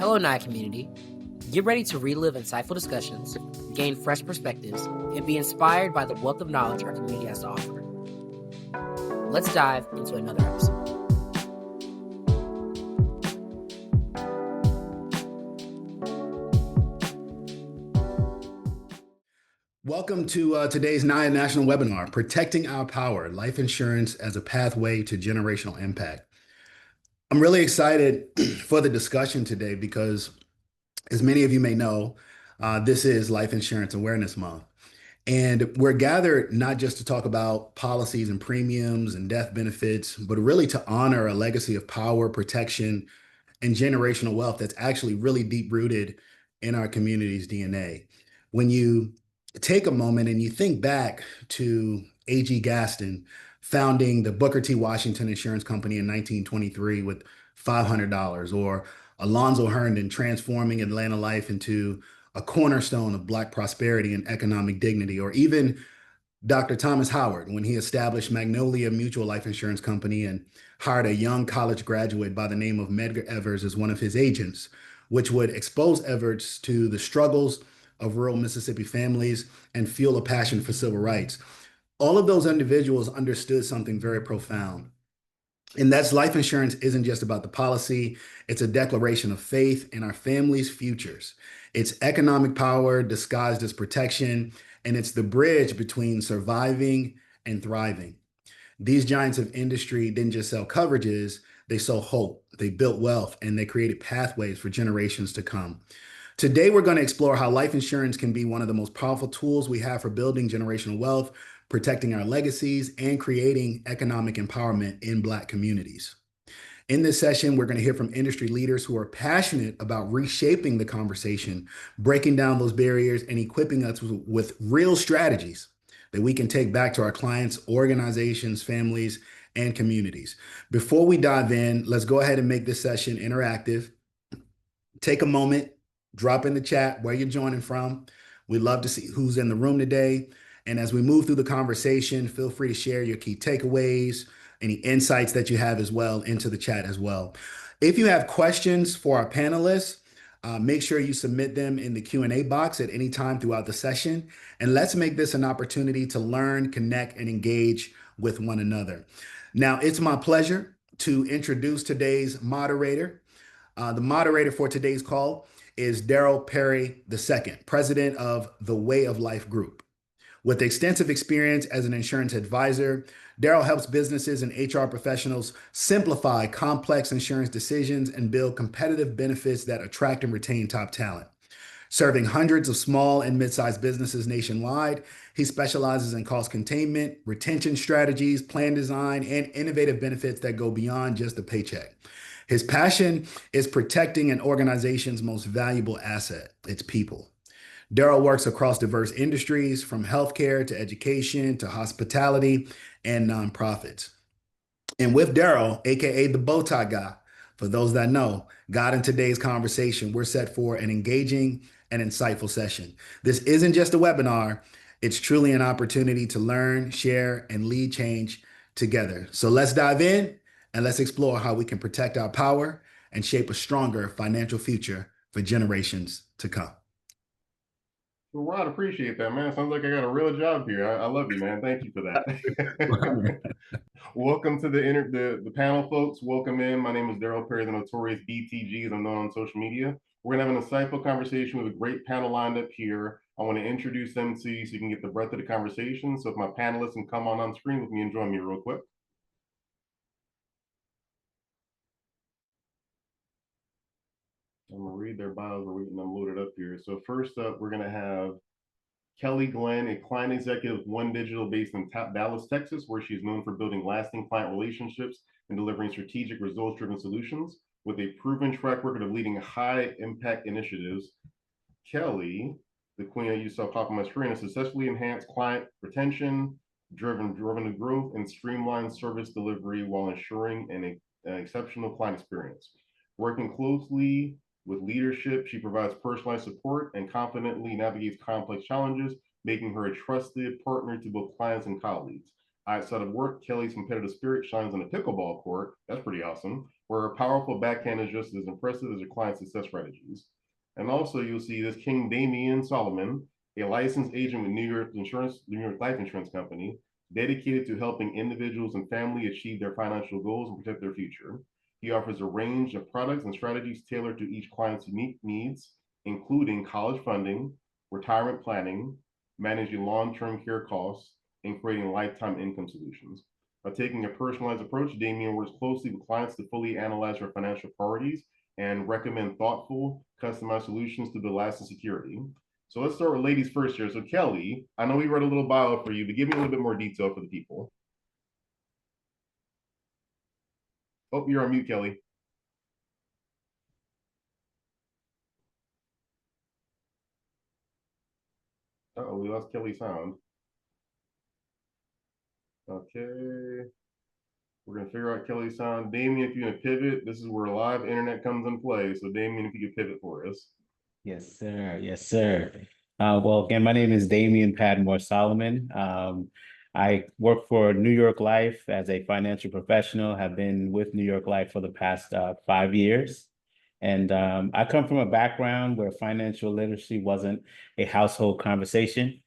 Hello, NAAIA community. Get ready to relive insightful discussions, gain fresh perspectives, and be inspired by the wealth of knowledge our community has to offer. Let's dive into another episode. Welcome to today's NAAIA National Webinar, Protecting Our Power, Life Insurance as a Pathway to Generational Impact. I'm really excited for the discussion today because, as many of you may know, this is Life Insurance Awareness Month. And we're gathered not just to talk about policies and premiums and death benefits, but really to honor a legacy of power, protection, and generational wealth that's actually really deep rooted in our community's DNA. When you take a moment and you think back to A.G. Gaston founding the Booker T. Washington Insurance Company in 1923 with $500, or Alonzo Herndon transforming Atlanta Life into a cornerstone of Black prosperity and economic dignity, or even Dr. Thomas Howard when he established Magnolia Mutual Life Insurance Company and hired a young college graduate by the name of Medgar Evers as one of his agents, which would expose Evers to the struggles of rural Mississippi families and fuel a passion for civil rights. All of those individuals understood something very profound. And that's life insurance isn't just about the policy. It's a declaration of faith in our families' futures. It's economic power disguised as protection, and it's the bridge between surviving and thriving. These giants of industry didn't just sell coverages, they sold hope, they built wealth, and they created pathways for generations to come. Today, we're going to explore how life insurance can be one of the most powerful tools we have for building generational wealth, protecting our legacies, and creating economic empowerment in Black communities. In this session, we're going to hear from industry leaders who are passionate about reshaping the conversation, breaking down those barriers, and equipping us with real strategies that we can take back to our clients, organizations, families, and communities. Before we dive in, let's go ahead and make this session interactive. Take a moment, drop in the chat where you're joining from. We'd love to see who's in the room today. And as we move through the conversation, feel free to share your key takeaways, any insights that you have as well into the chat as well. If you have questions for our panelists, make sure you submit them in the Q&A box at any time throughout the session. And let's make this an opportunity to learn, connect, and engage with one another. Now, it's my pleasure to introduce today's moderator. The moderator for today's call is Daryl Perry II, president of the Way of Life Group. With extensive experience as an insurance advisor, Daryl helps businesses and HR professionals simplify complex insurance decisions and build competitive benefits that attract and retain top talent. Serving hundreds of small and mid-sized businesses nationwide, he specializes in cost containment, retention strategies, plan design, and innovative benefits that go beyond just a paycheck. His passion is protecting an organization's most valuable asset, its people. Daryl works across diverse industries, from healthcare to education to hospitality and nonprofits. And with Daryl, aka the bow tie guy, for those that know, God, in today's conversation, we're set for an engaging and insightful session. This isn't just a webinar, it's truly an opportunity to learn, share, and lead change together. So let's dive in and let's explore how we can protect our power and shape a stronger financial future for generations to come. Well, Rod, appreciate that, man. Sounds like I got a real job here. I love you, man. Thank you for that. Welcome to the panel, folks. Welcome in. My name is Daryl Perry, the notorious BTG, as I'm known on social media. We're going to have an insightful conversation with a great panel lined up here. I want to introduce them to you so you can get the breadth of the conversation. So if my panelists can come on screen with me and join me real quick. I'm going to read their bios. We're getting them loaded up here. So first up, we're going to have Kelli Glenn, a client executive of OneDigital based in Dallas, Texas, where she's known for building lasting client relationships and delivering strategic results-driven solutions with a proven track record of leading high-impact initiatives. Kelli, the queen that you saw pop on my screen, has successfully enhanced client retention, driven growth, and streamlined service delivery while ensuring an exceptional client experience. Working closely with leadership, she provides personalized support and confidently navigates complex challenges, making her a trusted partner to both clients and colleagues. Outside of work, Kelli's competitive spirit shines on the pickleball court. That's pretty awesome. Where her powerful backhand is just as impressive as her client success strategies. And also, you'll see this King Damian Solomon, a licensed agent with New York Life Insurance Company, dedicated to helping individuals and family achieve their financial goals and protect their future. He offers a range of products and strategies tailored to each client's unique needs, including college funding, retirement planning, managing long-term care costs, and creating lifetime income solutions. By taking a personalized approach, Damien works closely with clients to fully analyze their financial priorities and recommend thoughtful, customized solutions to build lasting security. So let's start with ladies first here. So Kelli, I know we read a little bio for you, but give me a little bit more detail for the people. Oh, you're on mute, Kelli. Uh-oh, we lost Kelly's sound. Okay. We're gonna figure out Kelly's sound. Damien, if you're gonna pivot, this is where live internet comes in play. So Damien, if you could pivot for us. Yes, sir. Yes, sir. Well, again, my name is Damian Padmore Solomon. I work for New York Life as a financial professional, have been with New York Life for the past 5 years. And I come from a background where financial literacy wasn't a household conversation.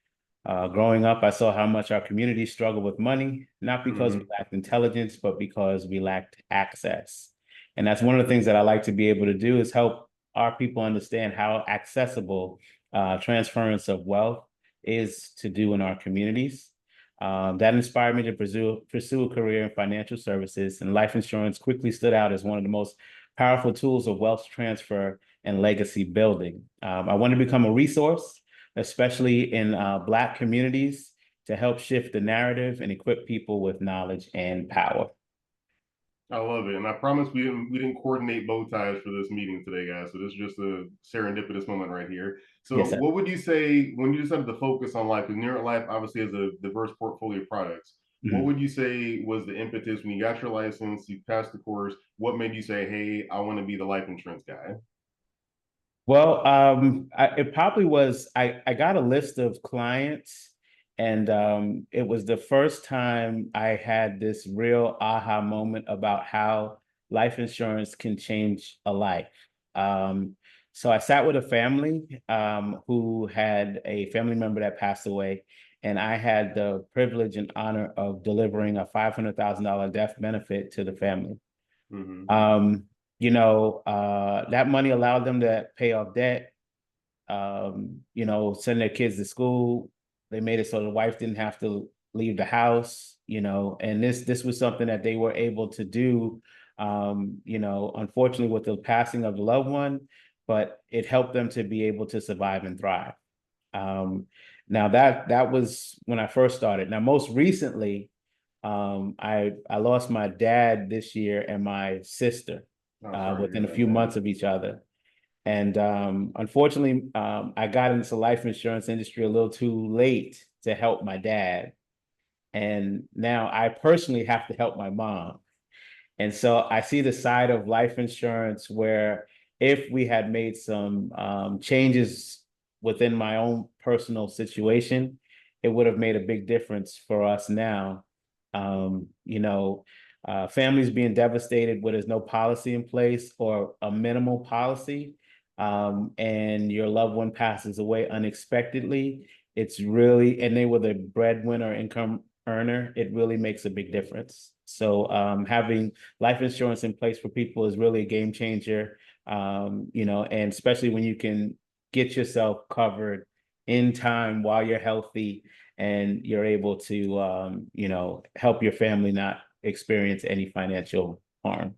Growing up, I saw how much our community struggled with money, not because we lacked intelligence, but because we lacked access. And that's one of the things that I like to be able to do is help our people understand how accessible transference of wealth is to do in our communities. That inspired me to pursue a career in financial services, and life insurance quickly stood out as one of the most powerful tools of wealth transfer and legacy building. I want to become a resource, especially in Black communities, to help shift the narrative and equip people with knowledge and power. I love it. And I promise we didn't coordinate bow ties for this meeting today, guys. So this is just a serendipitous moment right here. So Yes, what would you say when you decided to focus on life? Because New York Life obviously has a diverse portfolio of products. What would you say was the impetus when you got your license, you passed the course? What made you say, hey, I want to be the life insurance guy? Well, it probably was, I got a list of clients, and it was the first time I had this real aha moment about how life insurance can change a life. So I sat with a family who had a family member that passed away, and I had the privilege and honor of delivering a $500,000 death benefit to the family. That money allowed them to pay off debt, send their kids to school. They made it so the wife didn't have to leave the house, and this was something that they were able to do, unfortunately with the passing of the loved one, but it helped them to be able to survive and thrive. Now that was when I first started. Now, most recently, I lost my dad this year and my sister within a few months of each other. And unfortunately, I got into the life insurance industry a little too late to help my dad. And now I personally have to help my mom. And so I see the side of life insurance where if we had made some changes within my own personal situation, it would have made a big difference for us now. Families being devastated where there's no policy in place or a minimal policy, and your loved one passes away unexpectedly, and they were the breadwinner income earner, it really makes a big difference. So having life insurance in place for people is really a game changer, and especially when you can get yourself covered in time while you're healthy and you're able to, help your family not experience any financial harm.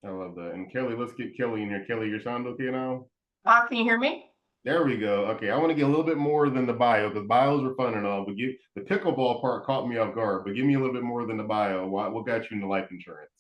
I love that. And Kelli, let's get Kelli in here. Kelli, your sound okay now? Can you hear me? There we go. Okay, I want to get a little bit more than the bio, because bios are fun and all, but the pickleball part caught me off guard. But give me a little bit more than the bio. What got you into life insurance?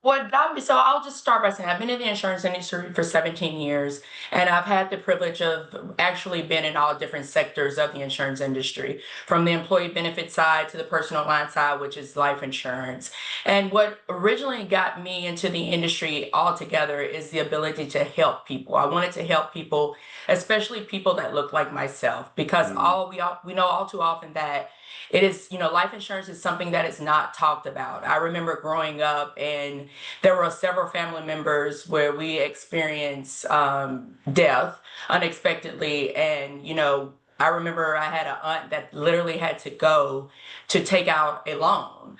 What got me, so I'll just start by saying I've been in the insurance industry for 17 years, and I've had the privilege of actually being in all different sectors of the insurance industry, from the employee benefit side to the personal line side, which is life insurance. And what originally got me into the industry altogether is the ability to help people. I wanted to help people, especially people that look like myself, because we know all too often that it is, life insurance is something that is not talked about. I remember growing up, and there were several family members where we experienced death unexpectedly. And, I remember I had an aunt that literally had to go to take out a loan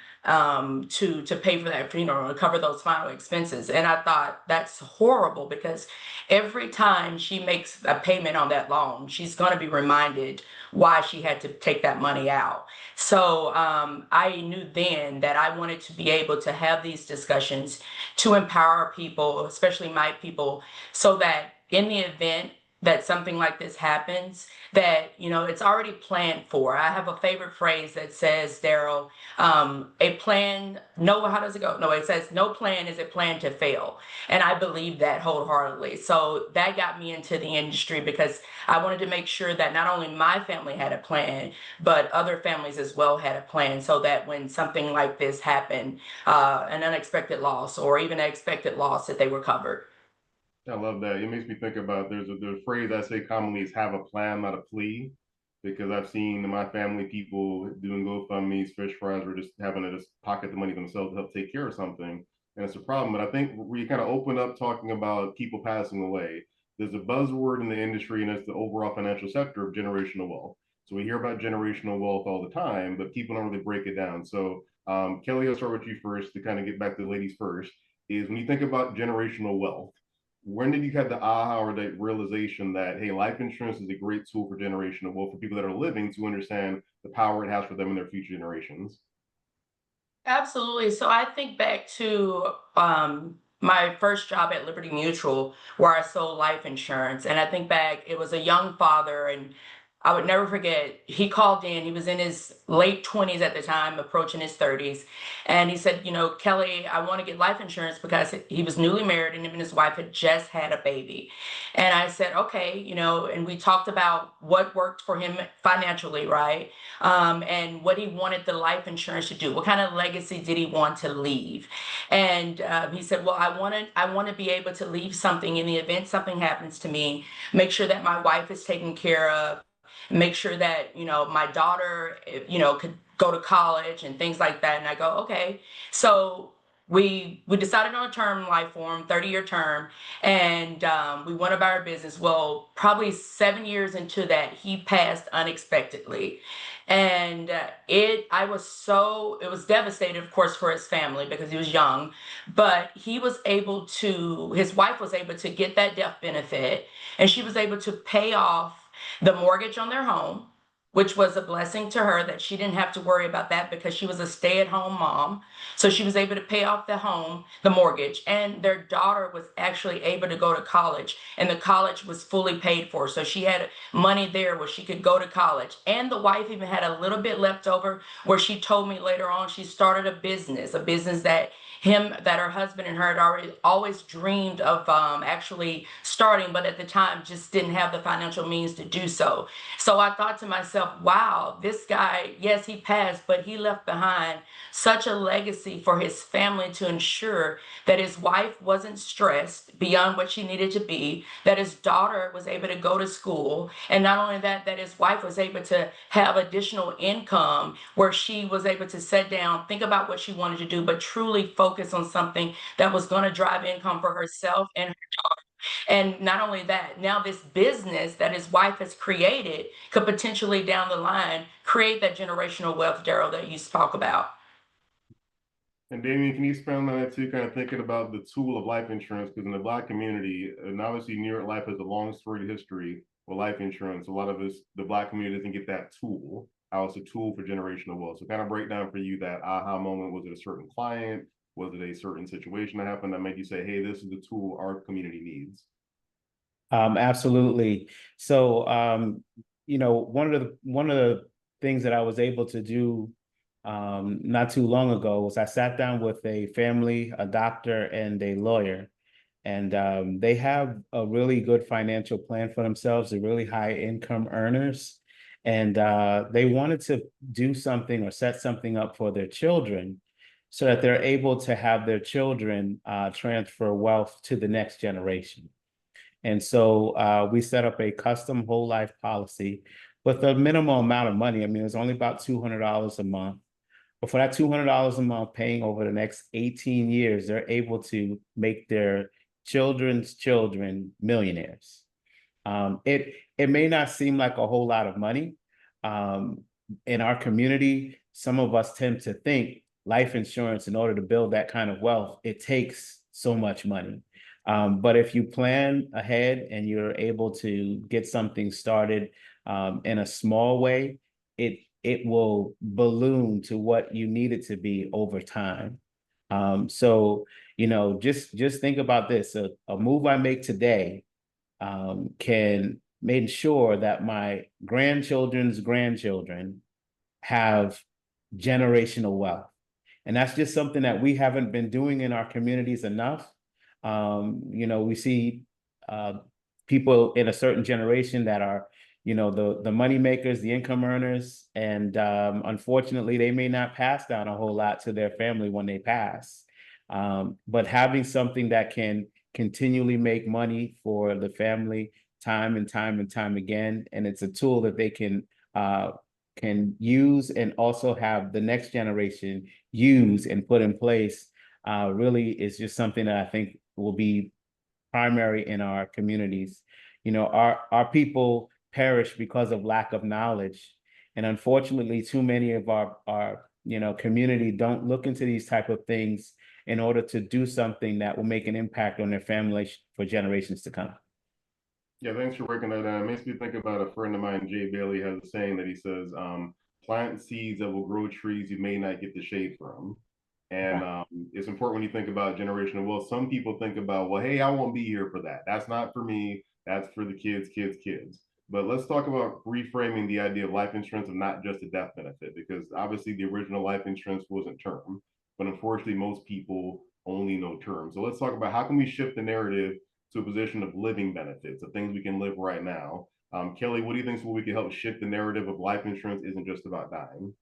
to pay for that funeral and cover those final expenses. And I thought that's horrible, because every time she makes a payment on that loan, she's going to be reminded why she had to take that money out. So I knew then that I wanted to be able to have these discussions to empower people, especially my people, so that in the event that something like this happens, that it's already planned for. I have a favorite phrase that says, Daryl, a plan, no, how does it go? No, it says no plan is a plan to fail. And I believe that wholeheartedly. So that got me into the industry, because I wanted to make sure that not only my family had a plan, but other families as well had a plan, so that when something like this happened, an unexpected loss or even an expected loss, that they were covered. I love that. It makes me think about there's a phrase I say commonly is have a plan, not a plea, because I've seen in my family people doing GoFundMe's, fish fries, or just having to just pocket the money themselves to help take care of something, and it's a problem. But I think we kind of open up talking about people passing away. There's a buzzword in the industry, and it's the overall financial sector of generational wealth. So we hear about generational wealth all the time, but people don't really break it down. So Kelli, I'll start with you first to kind of get back to the ladies first. Is when you think about generational wealth, when did you have the aha or the realization that, hey, life insurance is a great tool for generational wealth for people that are living to understand the power it has for them and their future generations? Absolutely. So I think back to my first job at Liberty Mutual, where I sold life insurance. And I think back, it was a young father, and I would never forget, he called in, he was in his late 20s at the time, approaching his 30s. And he said, Kelli, I want to get life insurance, because he was newly married and him and his wife had just had a baby. And I said, okay, and we talked about what worked for him financially, right? And what he wanted the life insurance to do. What kind of legacy did he want to leave? And he said, well, I want to be able to leave something in the event something happens to me, make sure that my wife is taken care of, make sure that, my daughter, could go to college and things like that. And I go, okay. So we decided on a term life for him, 30-year term, and we went about our business. Well, probably 7 years into that, he passed unexpectedly. And it was devastating, of course, for his family, because he was young, but his wife was able to get that death benefit, and she was able to pay off the mortgage on their home, which was a blessing to her, that she didn't have to worry about that, because she was a stay-at-home mom. So she was able to pay off the mortgage, and their daughter was actually able to go to college, and the college was fully paid for. So she had money there where she could go to college. And the wife even had a little bit left over, where she told me later on she started a business that her husband and her had always dreamed of actually starting, but at the time just didn't have the financial means to do so. So I thought to myself, wow, this guy, yes, he passed, but he left behind such a legacy for his family, to ensure that his wife wasn't stressed beyond what she needed to be, that his daughter was able to go to school, and not only that, that his wife was able to have additional income, where she was able to sit down, think about what she wanted to do, but truly focus on something that was going to drive income for herself and her daughter. And not only that, now this business that his wife has created could potentially down the line create that generational wealth, Daryl, that you spoke about. And Damien, can you expand on that too? Kind of thinking about the tool of life insurance, because in the Black community, and obviously New York Life has a long storied history with life insurance. A lot of us, the Black community, doesn't get that tool. How it's a tool for generational wealth. So kind of break down for you that aha moment. Was it a certain client? Was it a certain situation that happened that made you say, hey, this is the tool our community needs? Absolutely. So, one of the things that I was able to do not too long ago was I sat down with a family, a doctor, and a lawyer. And they have a really good financial plan for themselves. They're really high income earners. And they wanted to do something or set something up for their children so that they're able to have their children transfer wealth to the next generation. And so we set up a custom whole life policy with a minimal amount of money. I mean, it was only about $200 a month. But for that $200 a month, paying over the next 18 years, they're able to make their children's children millionaires. It may not seem like a whole lot of money. In our community, some of us tend to think life insurance, in order to build that kind of wealth, it takes so much money. But if you plan ahead and you're able to get something started in a small way, it will balloon to what you need it to be over time. So, just think about this. A move I make today can make sure that my grandchildren's grandchildren have generational wealth. And that's just something that we haven't been doing in our communities enough. We see people in a certain generation that are, the money makers, the income earners, and unfortunately, they may not pass down a whole lot to their family when they pass. But having something that can continually make money for the family time and time and time again, and it's a tool that they can use and also have the next generation use and put in place, really is just something that I think will be primary in our communities. Our people perish because of lack of knowledge. And unfortunately, too many of our community don't look into these type of things in order to do something that will make an impact on their family for generations to come. Yeah, thanks for breaking that down. It makes me think about a friend of mine, Jay Bailey, has a saying that he says, plant seeds that will grow trees you may not get the shade from. And it's important when you think about generational wealth. Some people think about, well, hey, I won't be here for that. That's not for me. That's for the kids. But let's talk about reframing the idea of life insurance and not just a death benefit, because obviously the original life insurance wasn't term, but unfortunately most people only know term. So let's talk about how can we shift the narrative to a position of living benefits, of things we can live right now. Kelli, what do you think is what we can help shift the narrative of life insurance isn't just about dying?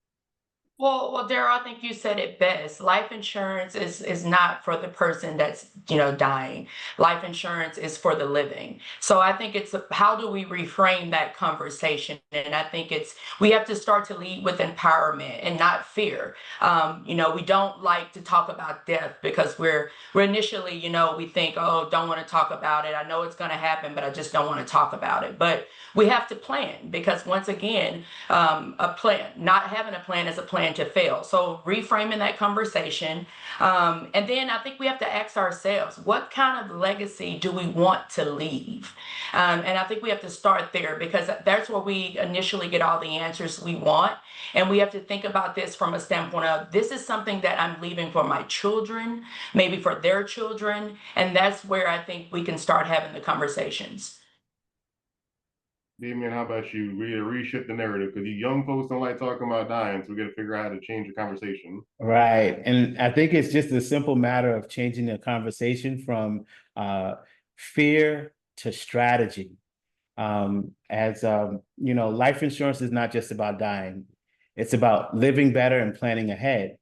Well, Daryl, I think you said it best. Life insurance is not for the person that's dying. Life insurance is for the living. So I think it's how do we reframe that conversation? And I think we have to start to lead with empowerment and not fear. We don't like to talk about death because we're initially, we think, oh, don't want to talk about it. I know it's going to happen, but I just don't want to talk about it. But we have to plan, because once again, not having a plan is a plan to fail. So reframing that conversation. And then I think we have to ask ourselves, what kind of legacy do we want to leave? And I think we have to start there, because that's where we initially get all the answers we want. And we have to think about this from a standpoint of, this is something that I'm leaving for my children, maybe for their children. And that's where I think we can start having the conversations. Damien, how about you? Reshift the narrative, because you young folks don't like talking about dying, so we got to figure out how to change the conversation. Right. And I think it's just a simple matter of changing the conversation from fear to strategy. Life insurance is not just about dying. It's about living better and planning ahead.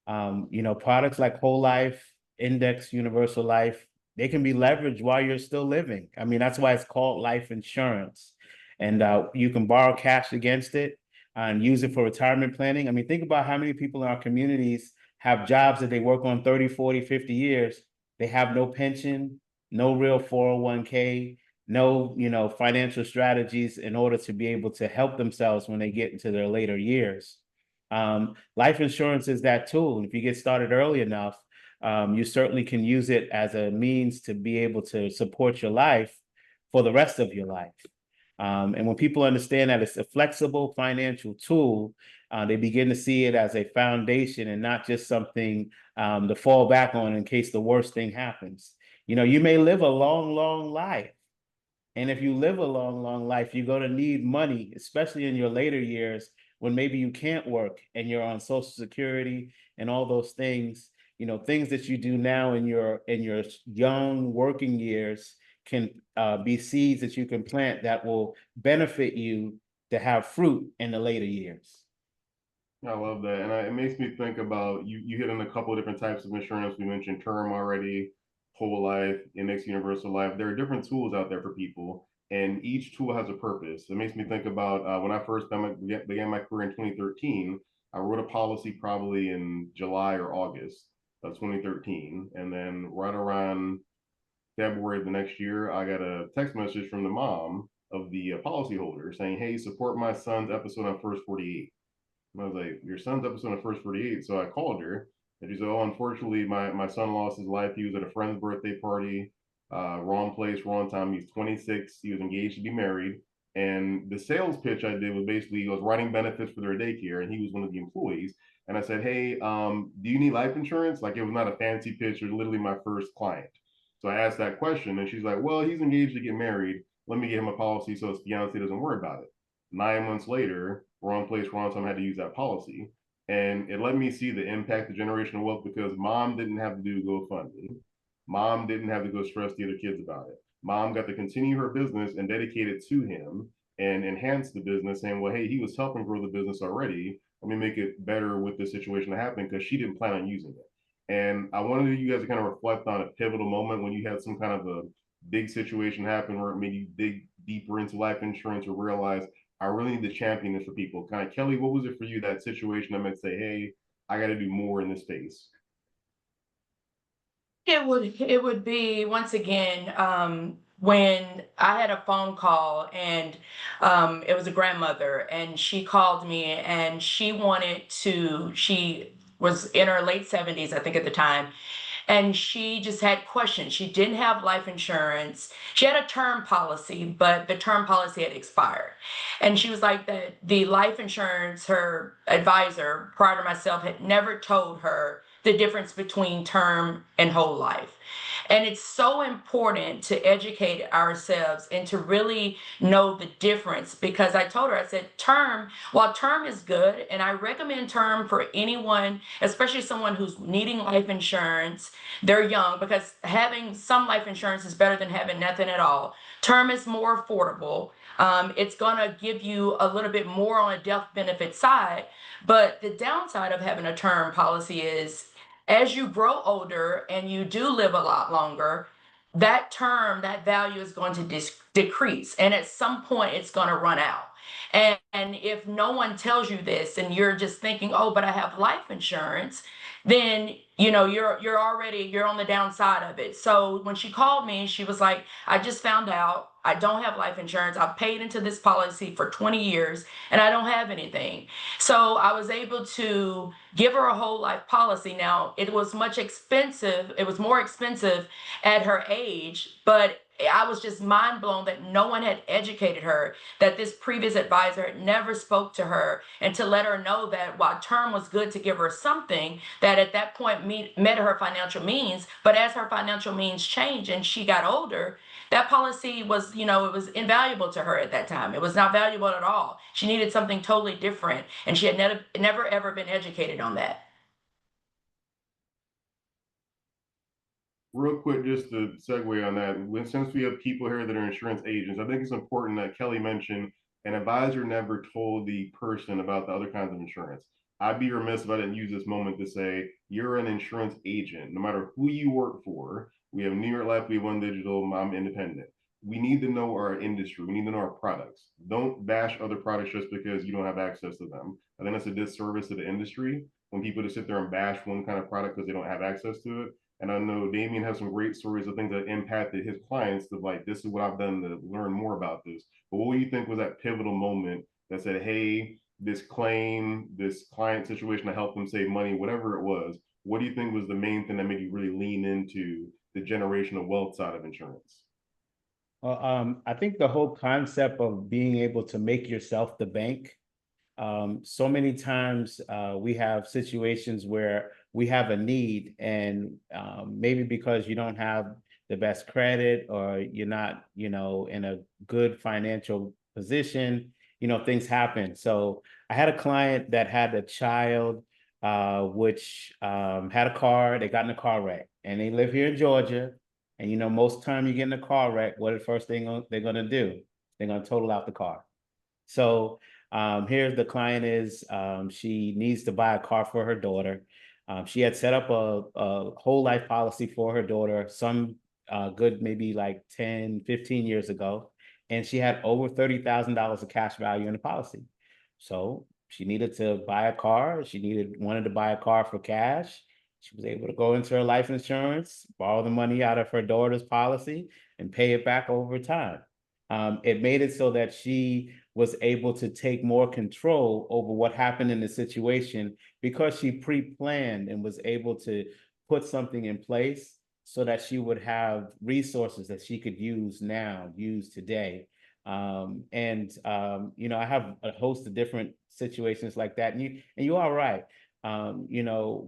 Products like whole life, index, universal life, they can be leveraged while you're still living. I mean, that's why it's called life insurance. And you can borrow cash against it and use it for retirement planning. I mean, think about how many people in our communities have jobs that they work on 30, 40, 50 years. They have no pension, no real 401k, no, financial strategies in order to be able to help themselves when they get into their later years. Life insurance is that tool. And if you get started early enough, you certainly can use it as a means to be able to support your life for the rest of your life. And when people understand that it's a flexible financial tool, they begin to see it as a foundation and not just something to fall back on in case the worst thing happens. You may live a long, long life. And if you live a long, long life, you're going to need money, especially in your later years, when maybe you can't work and you're on Social Security and all those things, things that you do now in your young working years can be seeds that you can plant that will benefit you to have fruit in the later years. I love that. And it makes me think about you hit on a couple of different types of insurance. We mentioned term already, whole life, index universal life. There are different tools out there for people, and each tool has a purpose. It makes me think about when I first began my career in 2013. I wrote a policy probably in July or August of 2013. And then right around February of the next year, I got a text message from the mom of the policyholder saying, "Hey, support my son's episode on First 48." And I was like, "Your son's episode on First 48." So I called her and she said, "Oh, unfortunately, my son lost his life. He was at a friend's birthday party, wrong place, wrong time. He's 26. He was engaged to be married." And the sales pitch I did was basically, I was writing benefits for their daycare, and he was one of the employees. And I said, "Hey, do you need life insurance?" Like, it was not a fancy pitch. It was literally my first client. So I asked that question, and she's like, "Well, he's engaged to get married. Let me get him a policy so his fiance doesn't worry about it." 9 months later, wrong place, wrong time, I had to use that policy. And it let me see the impact of generational wealth, because mom didn't have to do GoFundMe. Mom didn't have to go stress the other kids about it. Mom got to continue her business and dedicate it to him and enhance the business, saying, "Well, hey, he was helping grow the business already. Let me make it better with the situation that happened," because she didn't plan on using it. And I wanted you guys to kind of reflect on a pivotal moment when you had some kind of a big situation happen, or maybe you dig deeper into life insurance or realize, I really need to champion this for people. Kind of, Kelli, what was it for you, that situation that might say, "Hey, I got to do more in this space"? It would be, once again, when I had a phone call, and it was a grandmother, and she called me, and she was in her late 70s, I think, at the time, and she just had questions. She didn't have life insurance. She had a term policy, but the term policy had expired. And she was like, that the life insurance, her advisor prior to myself had never told her the difference between term and whole life. And it's so important to educate ourselves and to really know the difference, because I told her, I said, while term is good, and I recommend term for anyone, especially someone who's needing life insurance, they're young, because having some life insurance is better than having nothing at all. Term is more affordable. It's going to give you a little bit more on a death benefit side. But the downside of having a term policy is, as you grow older and you do live a lot longer, that value is going to decrease. And at some point, it's going to run out. And if no one tells you this, and you're just thinking, "Oh, but I have life insurance," then you're on the downside of it. So when she called me, she was like, "I just found out I don't have life insurance. I've paid into this policy for 20 years and I don't have anything." So I was able to give her a whole life policy. Now, it was more expensive at her age, but I was just mind blown that no one had educated her, that this previous advisor had never spoke to her, and to let her know that while term was good to give her something, that at that point met her financial means, but as her financial means changed and she got older, that policy was, it was invaluable to her at that time. It was not valuable at all. She needed something totally different, and she had never ever been educated on that. Real quick, just to segue on that, since we have people here that are insurance agents, I think it's important that Kelli mentioned an advisor never told the person about the other kinds of insurance. I'd be remiss if I didn't use this moment to say, you're an insurance agent. No matter who you work for, we have New York Life, we have OneDigital, I'm independent. We need to know our industry. We need to know our products. Don't bash other products just because you don't have access to them. I think that's a disservice to the industry when people just sit there and bash one kind of product because they don't have access to it. And I know Damien has some great stories of things that impacted his clients, to like, this is what I've done to learn more about this. But what do you think was that pivotal moment that said, "Hey, this claim, this client situation, to help them save money," whatever it was? What do you think was the main thing that made you really lean into the generational wealth side of insurance? Well, I think the whole concept of being able to make yourself the bank. So many times we have situations where we have a need, and maybe because you don't have the best credit, or you're not, in a good financial position, things happen. So I had a client that had a child, which had a car. They got in a car wreck, and they live here in Georgia. And most time you get in a car wreck, what the first thing they're gonna do? They're gonna total out the car. So here the client is, she needs to buy a car for her daughter. She had set up a whole life policy for her daughter some good maybe like 10, 15 years ago. And she had over $30,000 of cash value in the policy. So she needed to buy a car. Wanted to buy a car for cash. She was able to go into her life insurance, borrow the money out of her daughter's policy, and pay it back over time. It made it so that she was able to take more control over what happened in the situation because she pre-planned and was able to put something in place so that she would have resources that she could use today. I have a host of different situations like that. And you are right.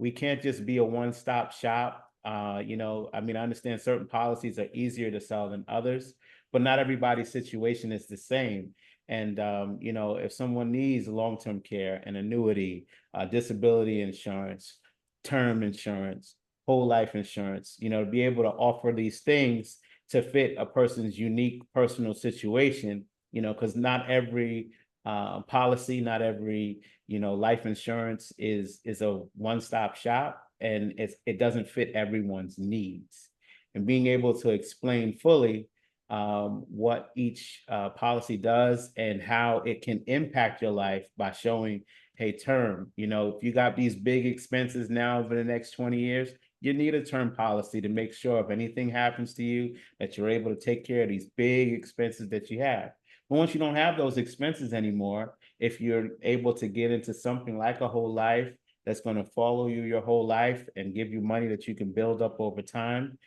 We can't just be a one-stop shop. I understand certain policies are easier to sell than others, but not everybody's situation is the same. And, if someone needs long-term care, an annuity, disability insurance, term insurance, whole life insurance, to be able to offer these things to fit a person's unique personal situation, because not every policy, not every, life insurance is a one-stop shop, and it doesn't fit everyone's needs. And being able to explain fully what each policy does and how it can impact your life by showing, hey, term, if you got these big expenses now over the next 20 years, you need a term policy to make sure if anything happens to you, that you're able to take care of these big expenses that you have. But once you don't have those expenses anymore, if you're able to get into something like a whole life that's going to follow you your whole life and give you money that you can build up over time,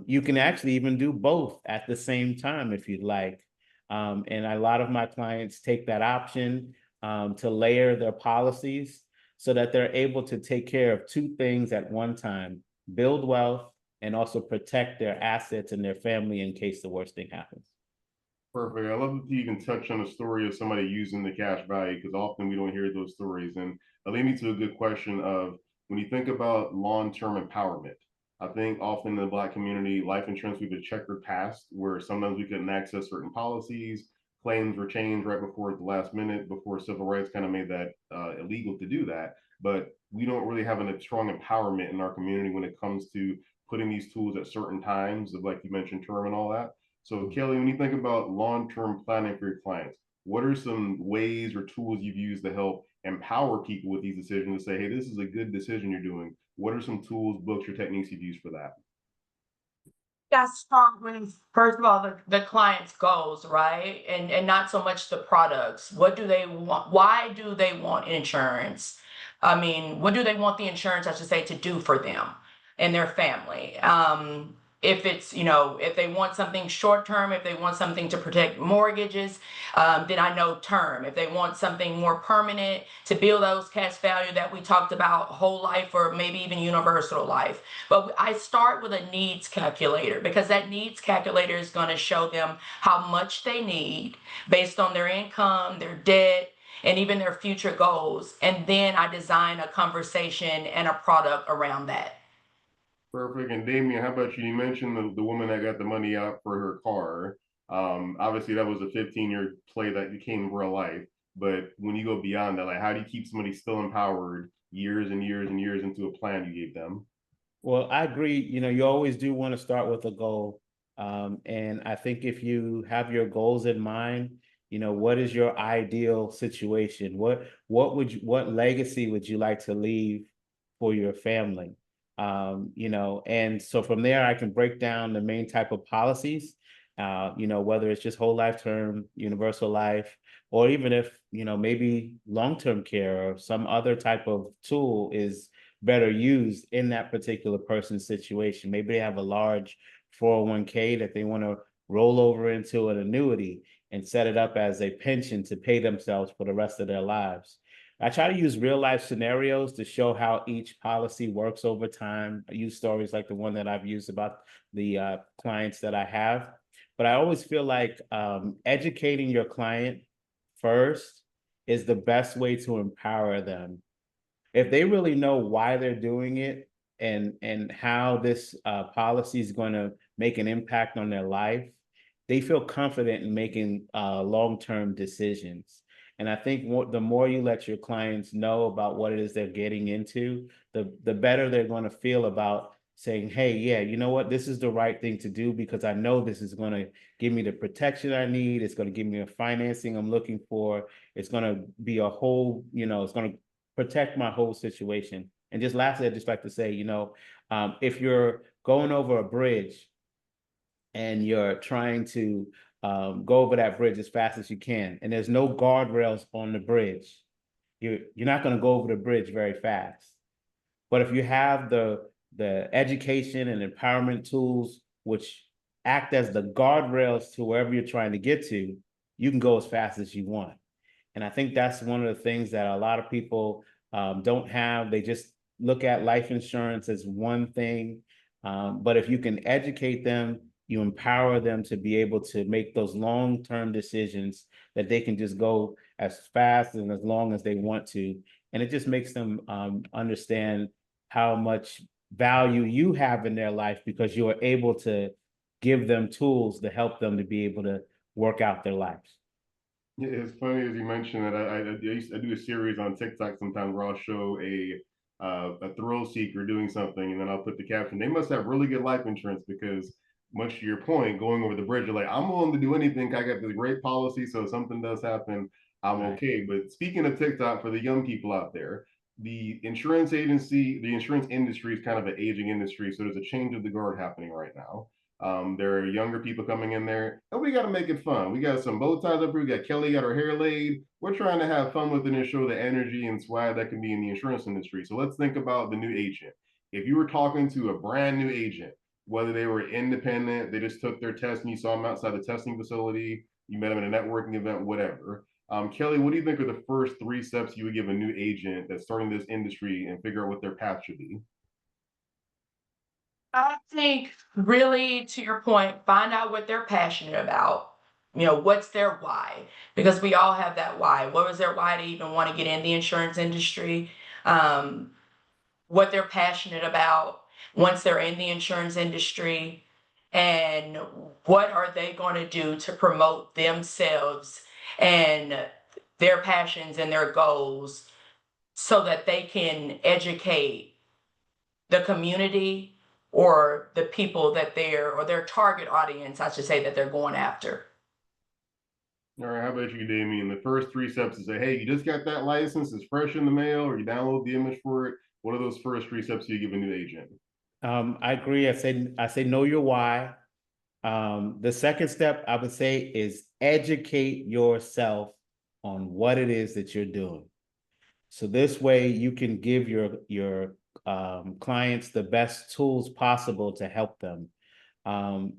you can actually even do both at the same time if you'd like. And a lot of my clients take that option to layer their policies so that they're able to take care of two things at one time: build wealth and also protect their assets and their family in case the worst thing happens. Perfect. I love that you can touch on a story of somebody using the cash value, because often we don't hear those stories. And that leads me to a good question of, when you think about long-term empowerment, I think often in the Black community, life insurance, we have a checkered past where sometimes we couldn't access certain policies, claims were changed right before the last minute, before civil rights kind of made that illegal to do that. But we don't really have a strong empowerment in our community when it comes to putting these tools at certain times, of like you mentioned, term and all that. So Kelli, when you think about long-term planning for your clients, what are some ways or tools you've used to help empower people with these decisions to say, hey, this is a good decision you're doing? What are some tools, books, or techniques you've used for that? Got start with, first of all, the client's goals, right? And not so much the products. What do they want? Why do they want insurance? I mean, what do they want the insurance, I should say, to do for them and their family? If it's, if they want something short term, if they want something to protect mortgages, then I know term. If they want something more permanent to build those cash value that we talked about, whole life or maybe even universal life. But I start with a needs calculator, because that needs calculator is going to show them how much they need based on their income, their debt, and even their future goals. And then I design a conversation and a product around that. Perfect. And Damien, how about you? You mentioned the woman that got the money out for her car. Obviously, that was a 15-year play that became real life. But when you go beyond that, like, how do you keep somebody still empowered years and years and years into a plan you gave them? Well, I agree. You always do want to start with a goal. And I think if you have your goals in mind, what is your ideal situation? What legacy would you like to leave for your family? And so from there, I can break down the main type of policies, whether it's just whole life term, universal life, or even if, maybe long-term care or some other type of tool is better used in that particular person's situation. Maybe they have a large 401k that they want to roll over into an annuity and set it up as a pension to pay themselves for the rest of their lives. I try to use real life scenarios to show how each policy works over time. I use stories like the one that I've used about the clients that I have. But I always feel like educating your client first is the best way to empower them. If they really know why they're doing it and how this policy is going to make an impact on their life, they feel confident in making long-term decisions. And I think the more you let your clients know about what it is they're getting into, the better they're going to feel about saying, hey, yeah, you know what, this is the right thing to do because I know this is going to give me the protection I need. It's going to give me the financing I'm looking for. It's going to be a whole, it's going to protect my whole situation. And just lastly, I'd just like to say, if you're going over a bridge and you're trying to go over that bridge as fast as you can, and there's no guardrails on the bridge, you're not going to go over the bridge very fast. But if you have the education and empowerment tools, which act as the guardrails to wherever you're trying to get to, you can go as fast as you want. And I think that's one of the things that a lot of people don't have. They just look at life insurance as one thing. But if you can educate them, you empower them to be able to make those long-term decisions that they can just go as fast and as long as they want to. And it just makes them understand how much value you have in their life because you are able to give them tools to help them to be able to work out their lives. Yeah, it's funny as you mentioned that I do a series on TikTok sometimes where I'll show a thrill seeker doing something, and then I'll put the caption, they must have really good life insurance because, much to your point, going over the bridge, you're like, I'm willing to do anything. I got this great policy, so if something does happen, I'm okay. But speaking of TikTok, for the young people out there, the insurance industry is kind of an aging industry, so there's a change of the guard happening right now. There are younger people coming in there, and we got to make it fun. We got some bow ties up here. We got Kelli got her hair laid. We're trying to have fun with it and show the energy and swag that can be in the insurance industry. So let's think about the new agent. If you were talking to a brand new agent, whether they were independent, they just took their test and you saw them outside the testing facility, you met them at a networking event, whatever. Kelli, what do you think are the first 3 steps you would give a new agent that's starting this industry and figure out what their path should be? I think really to your point, find out what they're passionate about. What's their why? Because we all have that why. What was their why to even want to get in the insurance industry? What they're passionate about once they're in the insurance industry, and what are they going to do to promote themselves and their passions and their goals so that they can educate the community or the people that or their target audience, I should say, that they're going after. All right, how about you, Damien? The first 3 steps is say, hey, you just got that license, it's fresh in the mail, or you download the image for it. What are those first 3 steps you give a new agent? I agree. I say know your why. The second step I would say is educate yourself on what it is that you're doing. So this way you can give your clients the best tools possible to help them.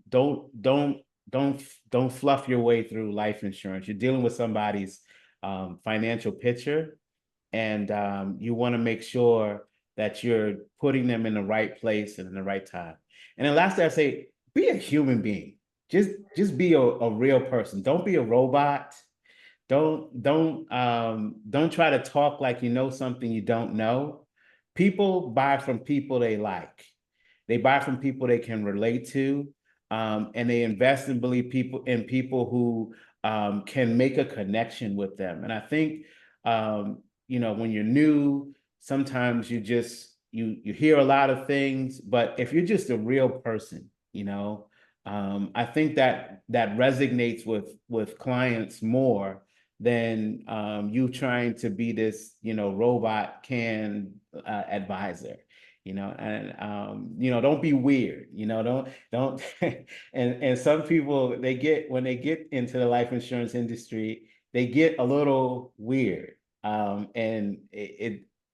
Don't fluff your way through life insurance. You're dealing with somebody's financial picture, and you want to make sure that you're putting them in the right place and in the right time. And then lastly, I say, be a human being. Just be a real person. Don't be a robot. Don't try to talk like you know something you don't know. People buy from people they like. They buy from people they can relate to, and they invest and believe people who can make a connection with them. And I think when you're new, sometimes you hear a lot of things, but if you're just a real person, I think that resonates with clients more than you trying to be this, robot advisor, and don't be weird, don't and some people when they get into the life insurance industry, they get a little weird. And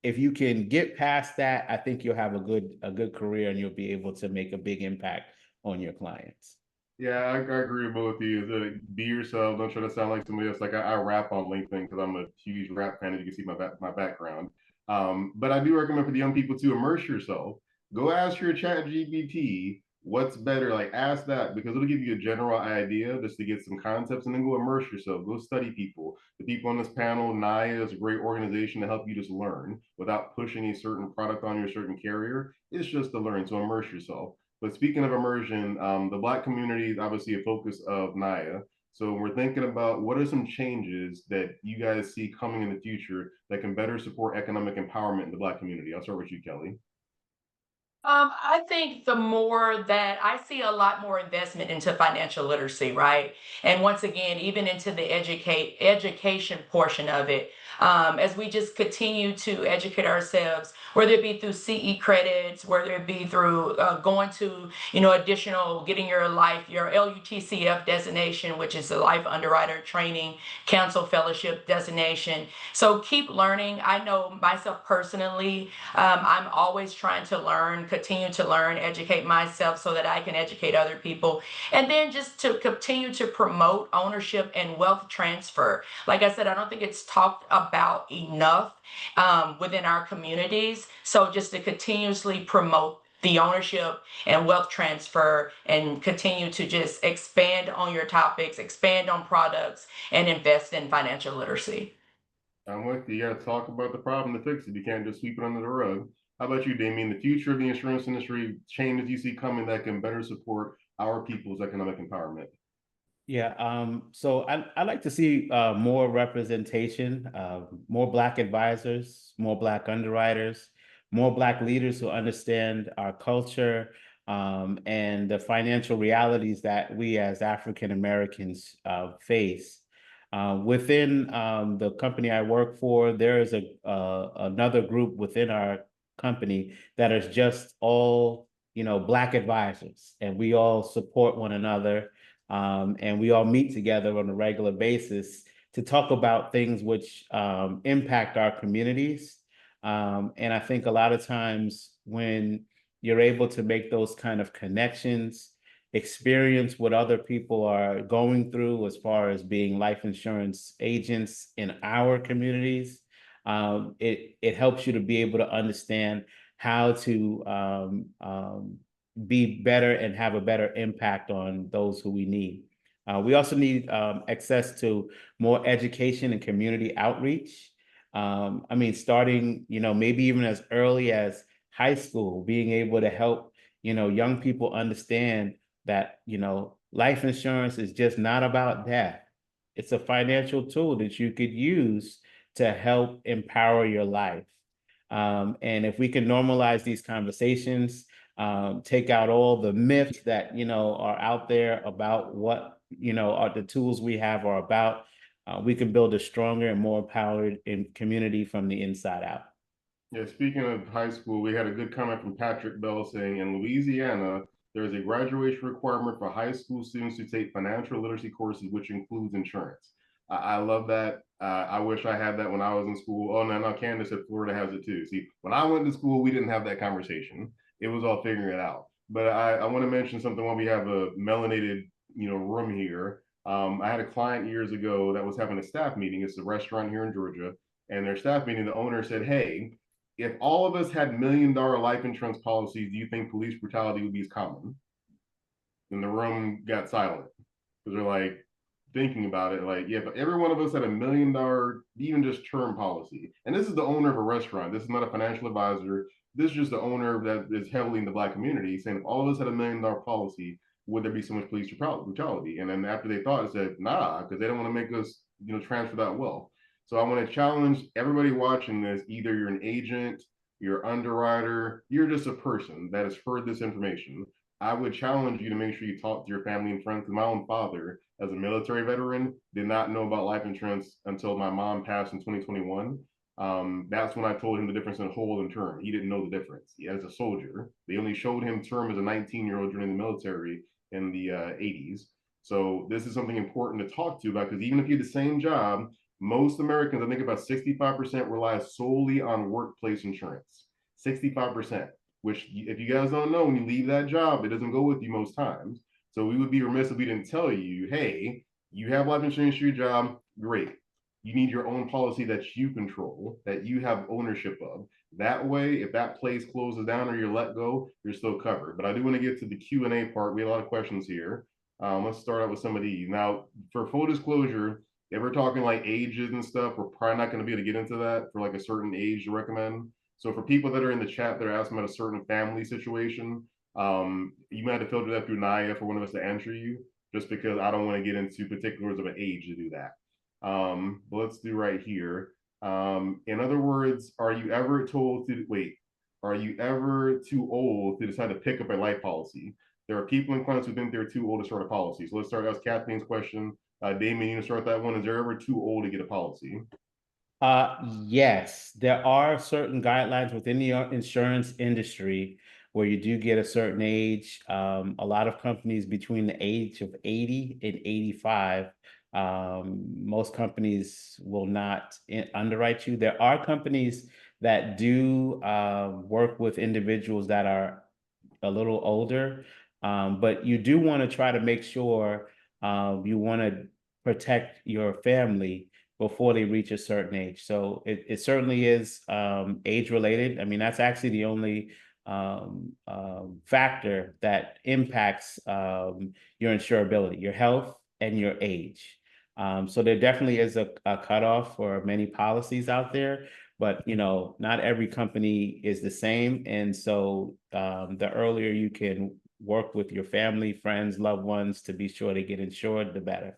if you can get past that, I think you'll have a good career and you'll be able to make a big impact on your clients. Yeah, I agree with both of you. Be yourself. Don't try to sound like somebody else. Like I rap on LinkedIn because I'm a huge rap fan. As you can see my background. But I do recommend for the young people to immerse yourself. Go ask your chat GPT What's better? Like ask that because it'll give you a general idea just to get some concepts and then go immerse yourself. Go study people. The people on this panel, NAAIA is a great organization to help you just learn without pushing a certain product on your certain carrier. It's just to learn, so immerse yourself. But speaking of immersion, the Black community is obviously a focus of NAAIA. So we're thinking about what are some changes that you guys see coming in the future that can better support economic empowerment in the Black community. I'll start with you, Kelli. I think the more that I see a lot more investment into financial literacy, right? And once again, even into the education portion of it, as we just continue to educate ourselves, whether it be through CE credits, whether it be through going to, additional, getting your LUTCF designation, which is the Life Underwriter Training Council Fellowship designation. So keep learning. I know myself personally, I'm always trying to learn, continue to learn, educate myself so that I can educate other people. And then just to continue to promote ownership and wealth transfer. Like I said, I don't think it's talked about enough within our communities. So just to continuously promote the ownership and wealth transfer and continue to just expand on your topics, expand on products, and invest in financial literacy. I'm with you. You got to talk about the problem to fix it. You can't just sweep it under the rug. How about you, Damien? The future of the insurance industry, changes you see coming that can better support our people's economic empowerment. Yeah, so I like to see more representation, more Black advisors, more Black underwriters, more Black leaders who understand our culture and the financial realities that we as African Americans face. Within the company I work for, there is another group within our company that is just all, Black advisors, and we all support one another. And we all meet together on a regular basis to talk about things which impact our communities. And I think a lot of times when you're able to make those kind of connections, experience what other people are going through as far as being life insurance agents in our communities, it helps you to be able to understand how to be better and have a better impact on those who we need. We also need access to more education and community outreach. Starting, maybe even as early as high school, being able to help, young people understand that, life insurance is just not about death. It's a financial tool that you could use to help empower your life. And if we can normalize these conversations, take out all the myths that, are out there about what, are the tools we have are about, we can build a stronger and more empowered community from the inside out. Yeah, speaking of high school, we had a good comment from Patrick Bell saying in Louisiana, there's a graduation requirement for high school students to take financial literacy courses, which includes insurance. I love that. I wish I had that when I was in school. Oh, no, Candace said Florida has it too. See, when I went to school, we didn't have that conversation. It was all figuring it out. But I want to mention something while we have a melanated, room here. I had a client years ago that was having a staff meeting. It's a restaurant here in Georgia. And their staff meeting, the owner said, hey, if all of us had $1 million life insurance policies, do you think police brutality would be as common? And the room got silent because they're like thinking about it. Like, yeah, if every one of us had $1 million, even just term policy, and this is the owner of a restaurant. This is not a financial advisor. This is just the owner that is heavily in the Black community saying if all of us had $1 million policy, would there be so much police brutality? And then after they thought, it said, nah, because they don't want to make us, transfer that wealth. So I want to challenge everybody watching this. Either you're an agent, you're an underwriter, you're just a person that has heard this information. I would challenge you to make sure you talk to your family and friends. Because my own father, as a military veteran, did not know about life insurance until my mom passed in 2021. That's when I told him the difference in whole and term. He didn't know the difference. He, as a soldier, they only showed him term as a 19-year-old during the military in the 80s. So this is something important to talk to about, because even if you have the same job, most Americans, I think about 65% rely solely on workplace insurance. 65%, which if you guys don't know, when you leave that job, it doesn't go with you most times. So we would be remiss if we didn't tell you, hey, you have life insurance for your job, great. You need your own policy that you control, that you have ownership of. That way, if that place closes down or you're let go, you're still covered. But I do want to get to the Q&A part. We have a lot of questions here. Let's start out with some of these. Now, for full disclosure, if we're talking like ages and stuff, we're probably not going to be able to get into that for like a certain age to recommend. So for people that are in the chat that are asking about a certain family situation, you might have to filter that through NAAIA for one of us to answer you, just because I don't want to get into particulars of an age to do that. But let's do right here. In other words, are you ever told to wait? Are you ever too old to decide to pick up a life policy? There are people and clients who think they're too old to start a policy. So let's start out with Kathleen's question. Damien, you start that one. Is there ever too old to get a policy? Yes, there are certain guidelines within the insurance industry where you do get a certain age. A lot of companies between the age of 80 and 85, most companies will not underwrite you. There are companies that do work with individuals that are a little older, but you do want to try to make sure you want to protect your family before they reach a certain age. So it certainly is age related. I mean, that's actually the only factor that impacts your insurability, your health and your age. So there definitely is a cutoff for many policies out there, but not every company is the same. And so the earlier you can work with your family, friends, loved ones to be sure they get insured, the better.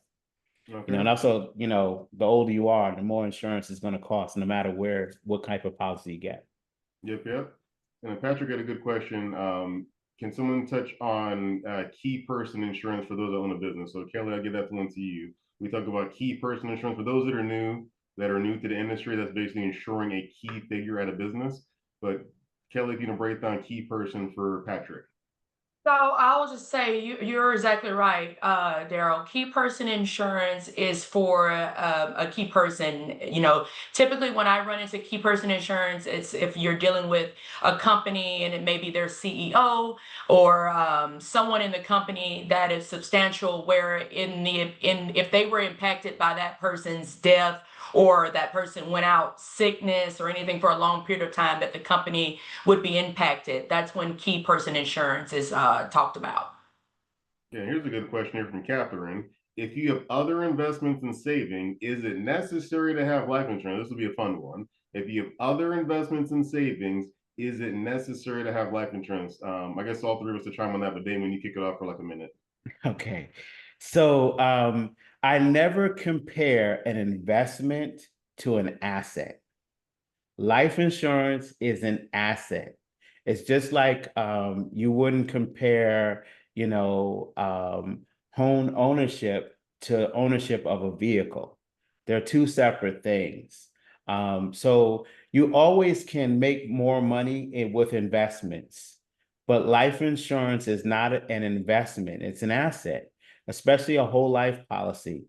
Okay. And also, the older you are, the more insurance is going to cost, no matter what type of policy you get. Yep. And then Patrick had a good question. Can someone touch on key person insurance for those that own a business? So Kelly, I'll give that one to you. We talk about key person insurance for those that are new to the industry. That's basically insuring a key figure at a business. But Kelly, if you can break down key person for Patrick. So I'll just say you're exactly right, Daryl. Key person insurance is for a key person. Typically when I run into key person insurance, it's if you're dealing with a company and it may be their CEO or someone in the company that is substantial, where if they were impacted by that person's death or that person went out sickness or anything for a long period of time, that the company would be impacted. That's when key person insurance is talked about. Yeah, here's a good question here from Catherine. If you have other investments and saving, is it necessary to have life insurance? This will be a fun one. If you have other investments and savings, is it necessary to have life insurance? I guess all three of us to chime on that, but Damon, you kick it off for like a minute. Okay. So I never compare an investment to an asset. Life insurance is an asset. It's just like you wouldn't compare, home ownership to ownership of a vehicle. They're two separate things. So you always can make more money with investments, but life insurance is not an investment, it's an asset, especially a whole life policy.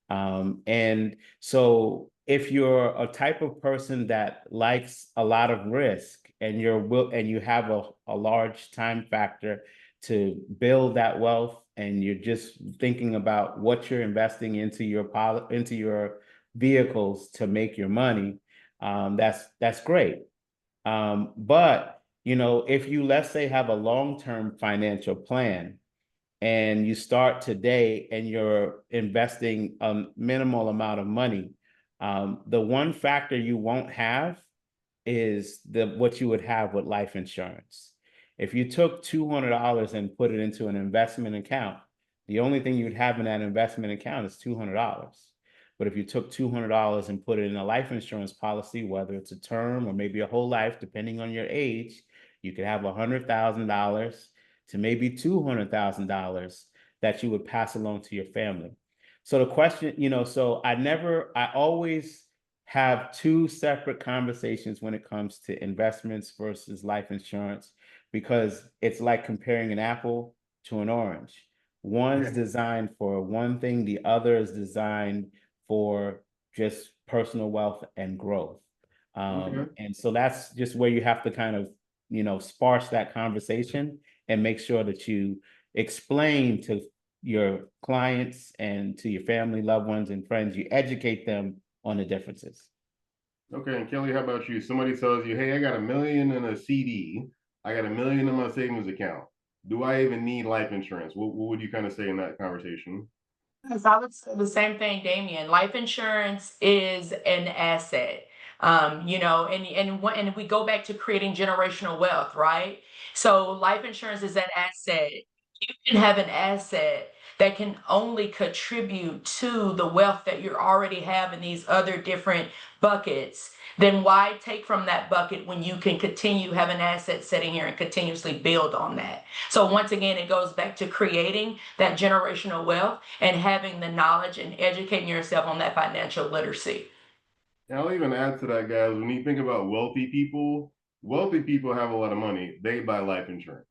And so if you're a type of person that likes a lot of risk and you have a large time factor to build that wealth, and you're just thinking about what you're investing into your vehicles to make your money, that's great. But if you, let's say, have a long-term financial plan and you start today and you're investing a minimal amount of money, the one factor you won't have is what you would have with life insurance. If you took $200 and put it into an investment account, the only thing you'd have in that investment account is $200. But if you took $200 and put it in a life insurance policy, whether it's a term or maybe a whole life, depending on your age, you could have $100,000 to maybe $200,000 that you would pass along to your family. So the question, I always have two separate conversations when it comes to investments versus life insurance, because it's like comparing an apple to an orange. One's designed for one thing, the other is designed for just personal wealth and growth. And so that's just where you have to kind of, sparse that conversation and make sure that you explain to your clients and to your family, loved ones, and friends, you educate them on the differences. Okay, and Kelly, how about you? Somebody tells you, hey, I got $1 million in a CD. I got $1 million in my savings account. Do I even need life insurance? What would you kind of say in that conversation? Yes, I would say the same thing, Damien. Life insurance is an asset. And we go back to creating generational wealth, right? So life insurance is an asset. You can have an asset that can only contribute to the wealth that you already have in these other different buckets. Then why take from that bucket when you can continue have an asset sitting here and continuously build on that? So once again, it goes back to creating that generational wealth and having the knowledge and educating yourself on that financial literacy. And I'll even add to that, guys, when you think about wealthy people have a lot of money. They buy life insurance.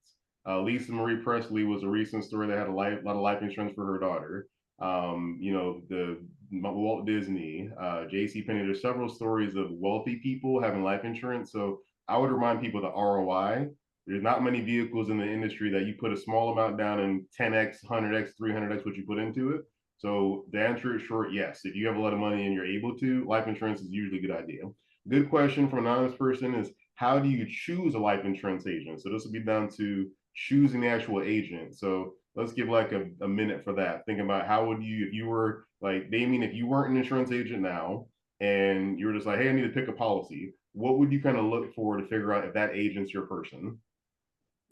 Lisa Marie Presley was a recent story that had lot of life insurance for her daughter. The Walt Disney, J.C. Penney. There's several stories of wealthy people having life insurance. So I would remind people the ROI. There's not many vehicles in the industry that you put a small amount down and 10x, 100x, 300x what you put into it. So the answer is short, yes. If you have a lot of money and you're able to, life insurance is usually a good idea. Good question from an anonymous person is, how do you choose a life insurance agent? So this will be down to choosing the actual agent. So let's give like a minute for that. Think about how would you, if you were like Damien, if you weren't an insurance agent now and you're just like, hey, I need to pick a policy, what would you kind of look for to figure out if that agent's your person?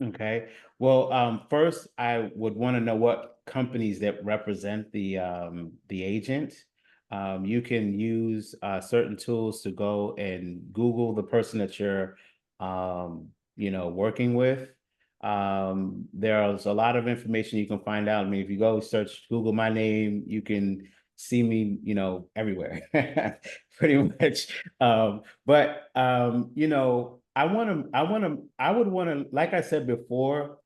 Okay. Well, first, I would want to know what companies that represent the agent. You can use certain tools to go and Google the person that you're, working with. There's a lot of information you can find out. I mean, if you go search Google my name, you can see me, everywhere, pretty much. I would want to, like I said before,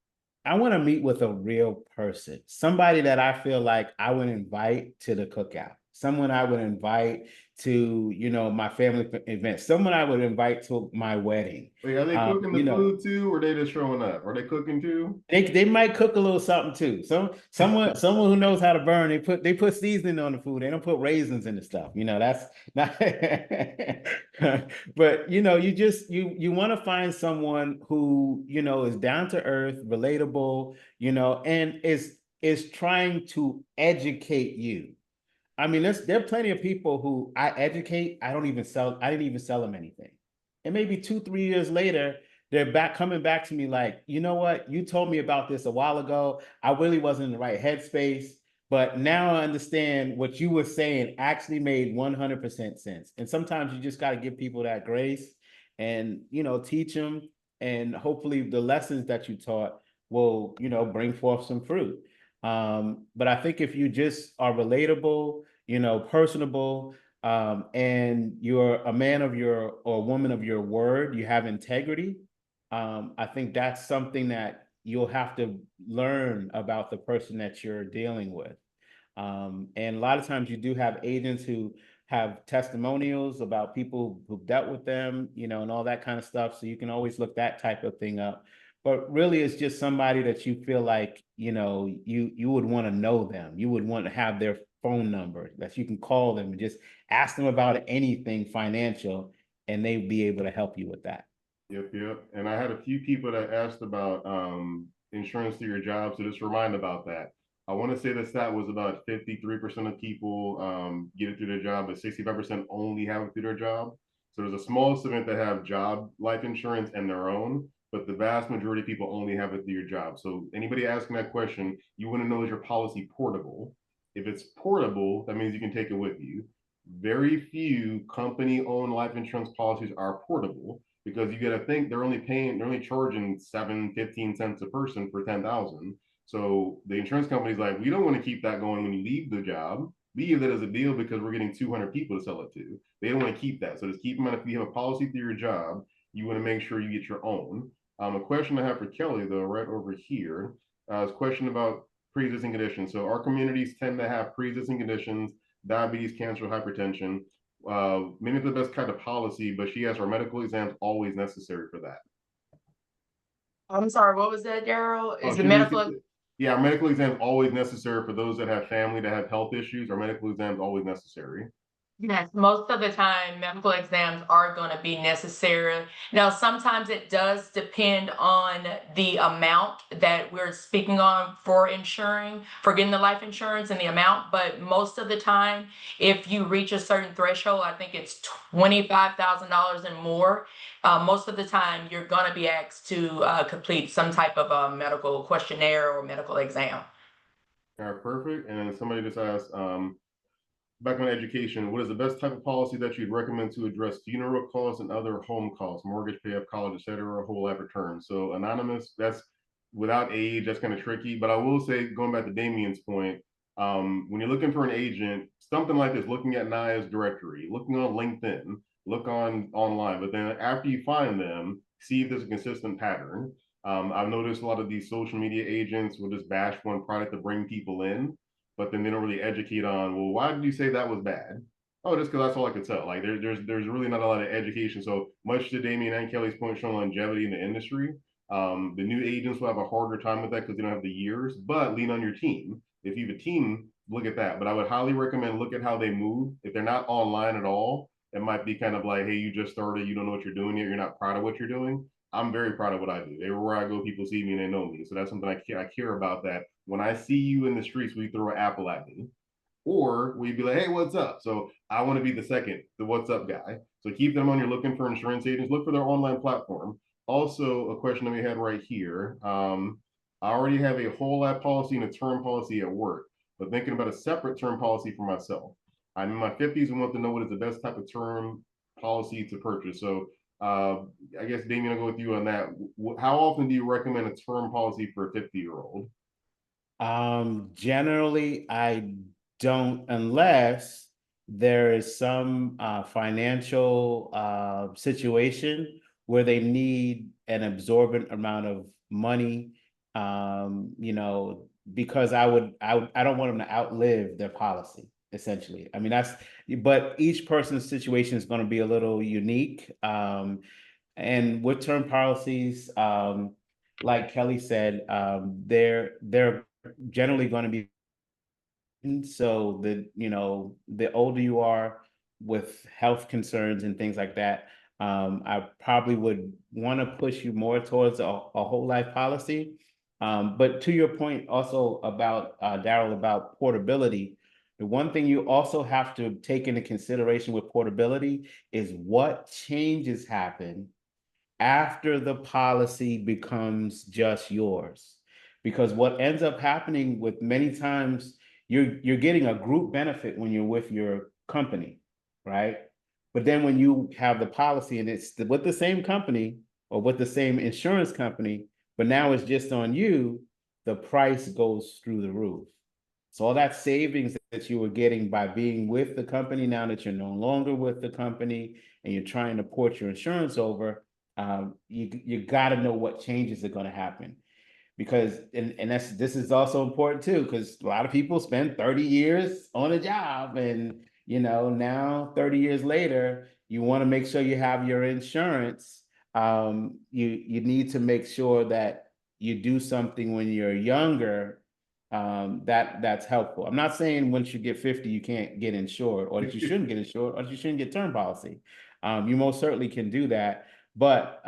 I want to meet with a real person, somebody that I feel like I would invite to the cookout, someone I would invite to, my family event, someone I would invite to my wedding. Wait, are they Um, cooking you the know, food too, or are they just showing up? Are they cooking too? they might cook a little something too. Someone who knows how to burn. They put seasoning on the food. They don't put raisins in the stuff. That's not. But you want to find someone who is down to earth, relatable. And is trying to educate you. I mean, there are plenty of people who I educate. I didn't even sell them anything. And maybe 2, 3 years later, they're coming back to me like, you know what? You told me about this a while ago. I really wasn't in the right headspace, but now I understand what you were saying actually made 100% sense. And sometimes you just got to give people that grace and, teach them. And hopefully the lessons that you taught will, bring forth some fruit. But I think if you just are relatable, personable, and you're a man of your or a woman of your word, you have integrity. I think that's something that you'll have to learn about the person that you're dealing with. And a lot of times you do have agents who have testimonials about people who've dealt with them, and all that kind of stuff. So you can always look that type of thing up. But really, it's just somebody that you feel like, you would want to know them. You would want to have their phone number that you can call them and just ask them about anything financial, and they'd be able to help you with that. Yep. And I had a few people that asked about insurance through your job. So just remind about that. I want to say the stat was about 53% of people get it through their job, but 65% only have it through their job. So there's a small segment that have job life insurance and their own, but the vast majority of people only have it through your job. So anybody asking that question, you want to know, is your policy portable? If it's portable, that means you can take it with you. Very few company-owned life insurance policies are portable because you got to think they're only charging 7, 15 cents a person for 10,000. So the insurance company's like, we don't want to keep that going when you leave the job. We give that as a deal because we're getting 200 people to sell it to. They don't want to keep that. So just keep in mind, if you have a policy through your job, you want to make sure you get your own. A question I have for Kelly, though, right over here, is a question about pre-existing conditions. So our communities tend to have pre-existing conditions, diabetes, cancer, hypertension. Maybe the best kind of policy, but she has her medical exams always necessary for that. I'm sorry, what was that, Daryl? Oh, Is the medical? yeah, our medical exams always necessary for those that have family that have health issues. Our medical exams always necessary. Yes, most of the time, medical exams are going to be necessary. Now, sometimes it does depend on the amount that we're speaking on for insuring, for getting the life insurance and the amount. But most of the time, if you reach a certain threshold, I think it's $25,000 and more. Most of the time, you're going to be asked to complete some type of a medical questionnaire or medical exam. All right, perfect. And then somebody just asked, back on education, what is the best type of policy that you'd recommend to address funeral costs and other home costs, mortgage pay up, college, etc., whole life return? So anonymous, that's without age, that's kind of tricky. But I will say, going back to Damien's point, when you're looking for an agent, something like this, looking at NAAIA's directory, looking on LinkedIn, look on online, but then after you find them, see if there's a consistent pattern. I've noticed a lot of these social media agents will just bash one product to bring people in, but then they don't really educate on, well, why did you say that was bad? Oh, just because that's all I could tell. Like there's really not a lot of education. So much to Damien and Kelly's point, showing longevity in the industry. The new agents will have a harder time with that because they don't have the years, but lean on your team. If you have a team, look at that. But I would highly recommend look at how they move. If they're not online at all, it might be kind of like, hey, you just started, you don't know what you're doing yet, you're not proud of what you're doing. I'm very proud of what I do. Everywhere I go, people see me and they know me. So that's something I care about. That when I see you in the streets, will you throw an apple at me? Or will you be like, hey, what's up? So I want to be the second, the what's up guy. So keep them on. You're looking for insurance agents, look for their online platform. Also, a question that we had right here. I already have a whole life policy and a term policy at work, but thinking about a separate term policy for myself. I'm in my 50s and want to know what is the best type of term policy to purchase. So I guess Damien, I'll go with you on that. How often do you recommend a term policy for a 50-year-old? Generally, I don't, unless there is some financial situation where they need an absorbent amount of money, because I don't want them to outlive their policy, essentially. I mean, but each person's situation is going to be a little unique. And with term policies, like Kelly said, they're generally going to be, so the older you are with health concerns and things like that, I probably would want to push you more towards a whole life policy. But to your point also about Daryl, about portability, the one thing you also have to take into consideration with portability is what changes happen after the policy becomes just yours. Because what ends up happening with many times, you're getting a group benefit when you're with your company, right? But then when you have the policy and it's with the same company or with the same insurance company, but now it's just on you, the price goes through the roof. So all that savings that you were getting by being with the company, now that you're no longer with the company and you're trying to port your insurance over, you got to know what changes are going to happen. Because and this is also important too, because a lot of people spend 30 years on a job, and now 30 years later, you want to make sure you have your insurance. You need to make sure that you do something when you're younger, that's helpful. I'm not saying once you get 50 you can't get insured, or that you shouldn't get insured, or that you shouldn't get term policy. You most certainly can do that, but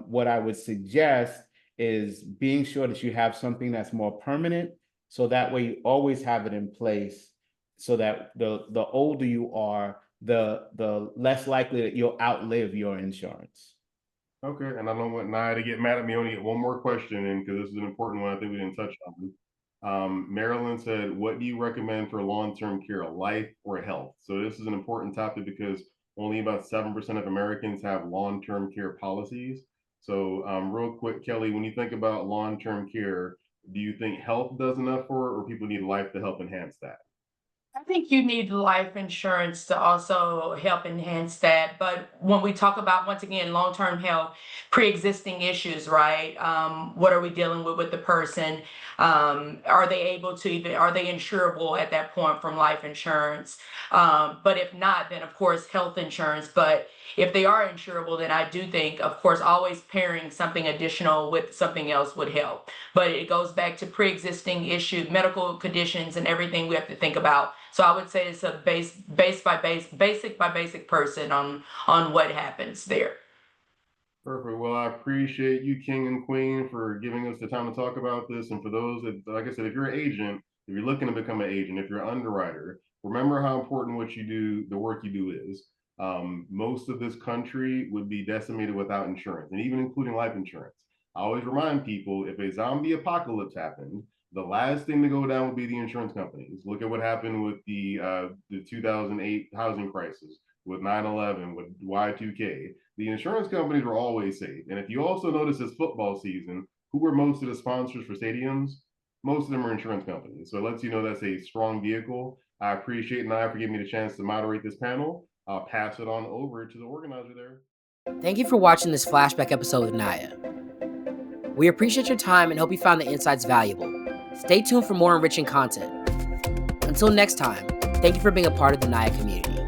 what I would suggest is being sure that you have something that's more permanent, so that way you always have it in place, so that the older you are, the less likely that you'll outlive your insurance. Okay, and I don't want Nia to get mad at me. Only get one more question in because this is an important one I think we didn't touch on. Marilyn said, what do you recommend for long-term care, life or health? So this is an important topic because only about 7% of Americans have long-term care policies. So real quick, Kelly, when you think about long-term care, do you think health does enough for it, or people need life to help enhance that? I think you need life insurance to also help enhance that. But when we talk about, once again, long-term health, pre-existing issues, right? What are we dealing with the person? Are they able to even, are they insurable at that point from life insurance? But if not, then of course, health insurance. But if they are insurable, then I do think, of course, always pairing something additional with something else would help. But it goes back to pre-existing issues, medical conditions, and everything we have to think about. So I would say it's a basic by basic person on what happens there. Perfect. Well, I appreciate you, King and Queen, for giving us the time to talk about this. And for those that, like I said, if you're an agent, if you're looking to become an agent, if you're an underwriter, remember how important what you do, the work you do is. Most of this country would be decimated without insurance, and even including life insurance. I always remind people, if a zombie apocalypse happened, the last thing to go down would be the insurance companies. Look at what happened with the 2008 housing crisis, with 9/11, with Y2K. The insurance companies were always safe. And if you also notice this football season, who were most of the sponsors for stadiums? Most of them are insurance companies. So it lets you know that's a strong vehicle. I appreciate NAAIA for giving me the chance to moderate this panel. I'll pass it on over to the organizer there. Thank you for watching this flashback episode with NAAIA. We appreciate your time and hope you found the insights valuable. Stay tuned for more enriching content. Until next time, thank you for being a part of the NAAIA community.